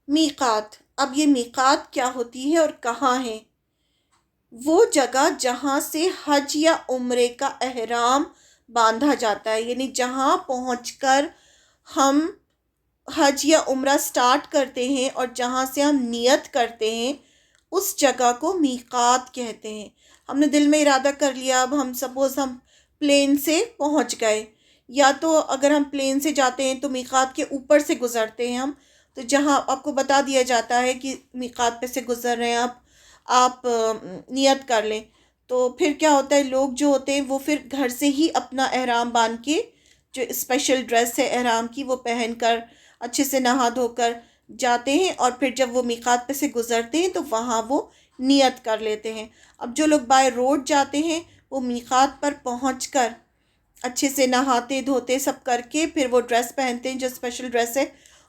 میقات، اب یہ میقات کیا ہوتی ہے اور کہاں ہے؟ وہ جگہ جہاں سے حج یا عمرے کا احرام باندھا جاتا ہے، یعنی جہاں پہنچ کر ہم حج یا عمرہ سٹارٹ کرتے ہیں اور جہاں سے ہم نیت کرتے ہیں، اس جگہ کو میقات کہتے ہیں۔ ہم نے دل میں ارادہ کر لیا، اب ہم سپوز ہم پلین سے پہنچ گئے، یا تو اگر ہم پلین سے جاتے ہیں تو میقات کے اوپر سے گزرتے ہیں ہم، تو جہاں آپ کو بتا دیا جاتا ہے کہ میقات پہ سے گزر رہے ہیں آپ نیت کر لیں، تو پھر کیا ہوتا ہے، لوگ جو ہوتے ہیں وہ پھر گھر سے ہی اپنا احرام باندھ کے، جو اسپیشل ڈریس ہے احرام کی، وہ پہن کر اچھے سے نہا دھو کر جاتے ہیں، اور پھر جب وہ میقات پہ سے گزرتے ہیں تو وہاں وہ نیت کر لیتے ہیں۔ اب جو لوگ بائی روڈ جاتے ہیں وہ میقات پر پہنچ کر اچھے سے نہاتے دھوتے سب کر کے پھر وہ ڈریس پہنتے ہیں جو اسپیشل ڈریس ہے،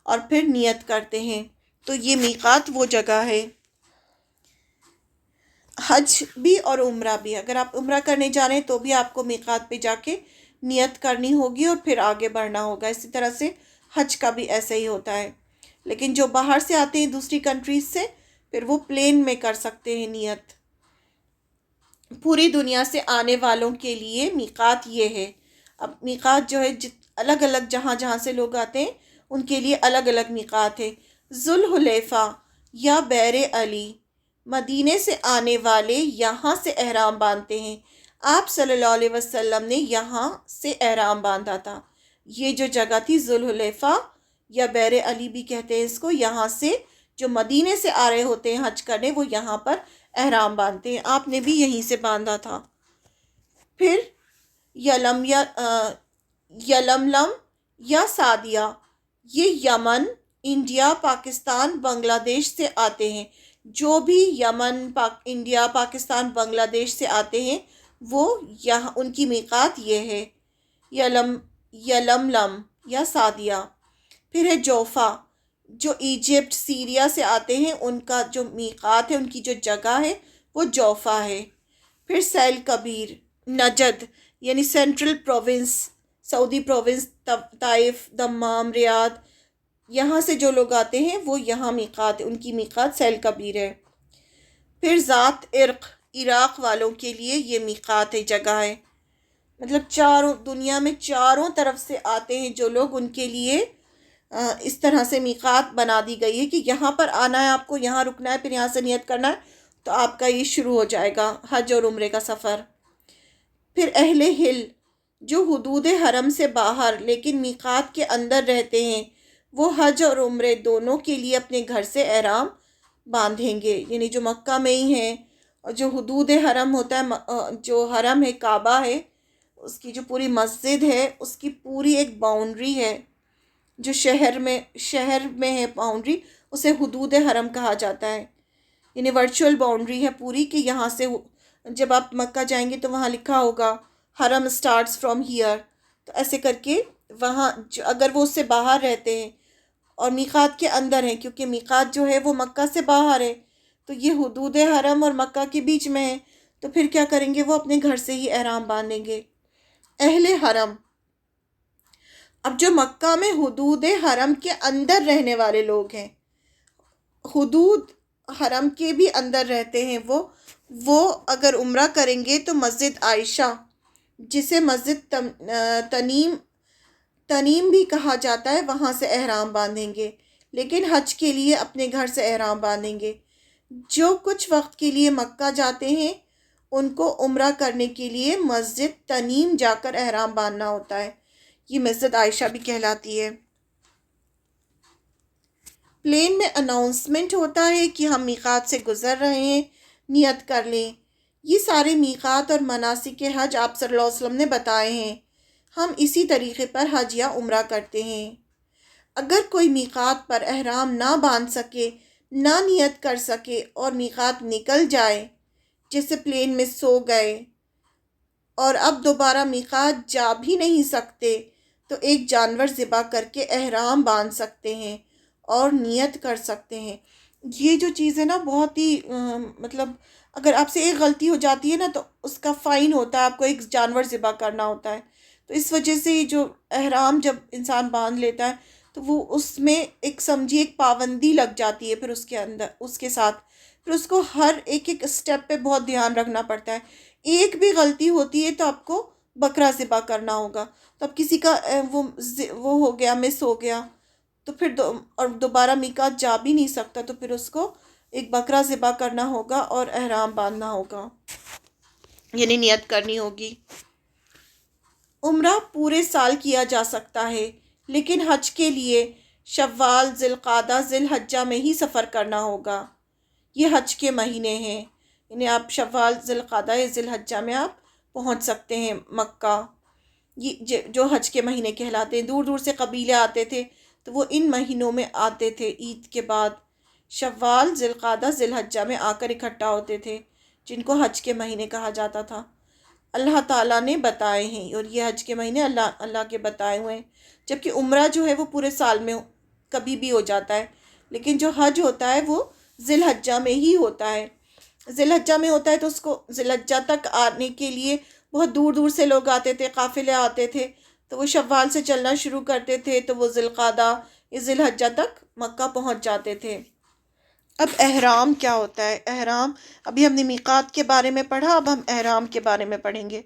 اور پھر نیت کرتے ہیں۔ تو یہ میقات وہ جگہ ہے۔ حج بھی اور عمرہ بھی، اگر آپ عمرہ کرنے جا رہے ہیں تو بھی آپ کو میقات پہ جا کے نیت کرنی ہوگی اور پھر آگے بڑھنا ہوگا۔ اسی طرح سے حج کا بھی ایسا ہی ہوتا ہے، لیکن جو باہر سے آتے ہیں دوسری کنٹریز سے، پھر وہ پلین میں کر سکتے ہیں نیت۔ پوری دنیا سے آنے والوں کے لیے میقات یہ ہے۔ اب میقات جو ہے الگ الگ جہاں جہاں سے لوگ آتے ہیں ان کے لیے الگ الگ میقات ہے۔ ذوالحلیفہ یا بیر علی، مدینے سے آنے والے یہاں سے احرام باندھتے ہیں۔ آپ صلی اللہ علیہ وسلم نے یہاں سے احرام باندھا تھا۔ یہ جو جگہ تھی ذوالحلیفہ یا بیر علی بھی کہتے ہیں اس کو، یہاں سے جو مدینے سے آ رہے ہوتے ہیں حج کرنے وہ یہاں پر احرام باندھتے ہیں۔ آپ نے بھی یہیں سے باندھا تھا۔ پھر یلملم یا سعدیہ، یہ یمن، انڈیا، پاکستان، بنگلہ دیش سے آتے ہیں۔ جو بھی یمن، انڈیا، پاکستان، بنگلہ دیش سے آتے ہیں وہ یہاں ان کی میقات یہ ہے، یلملم یا سعدیہ۔ پھر ہے جوفا، جو ایجپٹ سیریا سے آتے ہیں ان کا جو میقات ہے، ان کی جو جگہ ہے وہ جوفا ہے۔ پھر سیل کبیر، نجد یعنی سینٹرل پروونس، سعودی پروونس، طائف، دمام، ریاض، یہاں سے جو لوگ آتے ہیں وہ یہاں میقات، ان کی میقات سیل کبیر ہے۔ پھر ذات عرق، عراق والوں کے لیے یہ میقات ہے، جگہ ہے، مطلب چاروں دنیا میں چاروں طرف سے آتے ہیں جو لوگ، ان کے لیے اس طرح سے میقات بنا دی گئی ہے کہ یہاں پر آنا ہے، آپ کو یہاں رکنا ہے، پھر یہاں سے نیت کرنا ہے تو آپ کا یہ شروع ہو جائے گا حج اور عمرے کا سفر۔ پھر اہل ہل، جو حدود حرم سے باہر لیکن میقات کے اندر رہتے ہیں، وہ حج اور عمرے دونوں کے لیے اپنے گھر سے احرام باندھیں گے، یعنی جو مکہ میں ہی ہیں، اور جو حدود حرم ہوتا ہے، جو حرم ہے، کعبہ ہے، اس کی جو پوری مسجد ہے اس کی پوری ایک باؤنڈری ہے، جو شہر میں ہے باؤنڈری، اسے حدود حرم کہا جاتا ہے، یعنی ورچوئل باؤنڈری ہے پوری، کہ یہاں سے جب آپ مکہ جائیں گے تو وہاں لکھا ہوگا حرم سٹارٹس فرام ہیئر، تو ایسے کر کے وہاں اگر وہ اس سے باہر رہتے ہیں اور میقات کے اندر ہیں، کیونکہ میقات جو ہے وہ مکہ سے باہر ہے، تو یہ حدود حرم اور مکہ کے بیچ میں ہے، تو پھر کیا کریں گے، وہ اپنے گھر سے ہی احرام باندھیں گے۔ اہل حرم، اب جو مکہ میں حدود حرم کے اندر رہنے والے لوگ ہیں، حدود حرم کے بھی اندر رہتے ہیں، وہ اگر عمرہ کریں گے تو مسجد عائشہ، جسے مسجد تنیم بھی کہا جاتا ہے، وہاں سے احرام باندھیں گے، لیکن حج کے لیے اپنے گھر سے احرام باندھیں گے۔ جو کچھ وقت کے لیے مکہ جاتے ہیں ان کو عمرہ کرنے کے لیے مسجد تنیم جا کر احرام باندھنا ہوتا ہے، یہ مسجد عائشہ بھی کہلاتی ہے۔ پلین میں اناؤنسمنٹ ہوتا ہے کہ ہم میقات سے گزر رہے ہیں، نیت کر لیں۔ یہ سارے میقات اور مناسک حج آپ صلی اللہ علیہ وسلم نے بتائے ہیں، ہم اسی طریقے پر حج یا عمرہ کرتے ہیں۔ اگر کوئی میقات پر احرام نہ باندھ سکے، نہ نیت کر سکے اور میقات نکل جائے، جیسے پلین میں سو گئے اور اب دوبارہ میقات جا بھی نہیں سکتے، تو ایک جانور ذبح کر کے احرام باندھ سکتے ہیں اور نیت کر سکتے ہیں۔ یہ جو چیز ہے نا بہت ہی مطلب اگر آپ سے ایک غلطی ہو جاتی ہے نا تو اس کا فائن ہوتا ہے، آپ کو ایک جانور ذبح کرنا ہوتا ہے، تو اس وجہ سے جو احرام جب انسان باندھ لیتا ہے تو وہ اس میں ایک سمجھی ایک پابندی لگ جاتی ہے، پھر اس کے اندر اس کے ساتھ پھر اس کو ہر ایک ایک اسٹیپ پہ بہت دھیان رکھنا پڑتا ہے۔ ایک بھی غلطی ہوتی ہے تو آپ کو بکرا ذبح کرنا ہوگا، تو اب کسی کا وہ ہو گیا، مس ہو گیا، تو پھر اور دوبارہ میقات جا بھی نہیں سکتا، تو پھر اس کو ایک بکرا ذبح کرنا ہوگا اور احرام باندھنا ہوگا، یعنی نیت کرنی ہوگی۔ عمرہ پورے سال کیا جا سکتا ہے، لیکن حج کے لیے شوال، ذی القعدہ، ذی الحجہ میں ہی سفر کرنا ہوگا۔ یہ حج کے مہینے ہیں، یعنی آپ شوال، ذی القعدہ یا ذی الحجہ میں آپ پہنچ سکتے ہیں مکہ۔ یہ جو حج کے مہینے کہلاتے ہیں، دور دور سے قبیلے آتے تھے تو وہ ان مہینوں میں آتے تھے، عید کے بعد شوال، ذی القعدہ، ذی الحجہ میں آ کر اکٹھا ہوتے تھے، جن کو حج کے مہینے کہا جاتا تھا۔ اللہ تعالیٰ نے بتائے ہیں، اور یہ حج کے مہینے اللہ کے بتائے ہوئے ہیں، جبکہ عمرہ جو ہے وہ پورے سال میں کبھی بھی ہو جاتا ہے، لیکن جو حج ہوتا ہے وہ ذی الحجہ میں ہی ہوتا ہے۔ ذی الحجہ میں ہوتا ہے تو اس کو ذی الحجہ تک آنے کے لیے بہت دور دور سے لوگ آتے تھے، قافلے آتے تھے، تو وہ شوال سے چلنا شروع کرتے تھے تو وہ ذی القعدہ یا ذی الحجہ تک مکہ پہنچ جاتے تھے۔ اب احرام کیا ہوتا ہے؟ احرام، ابھی ہم نے میقات کے بارے میں پڑھا، اب ہم احرام کے بارے میں پڑھیں گے۔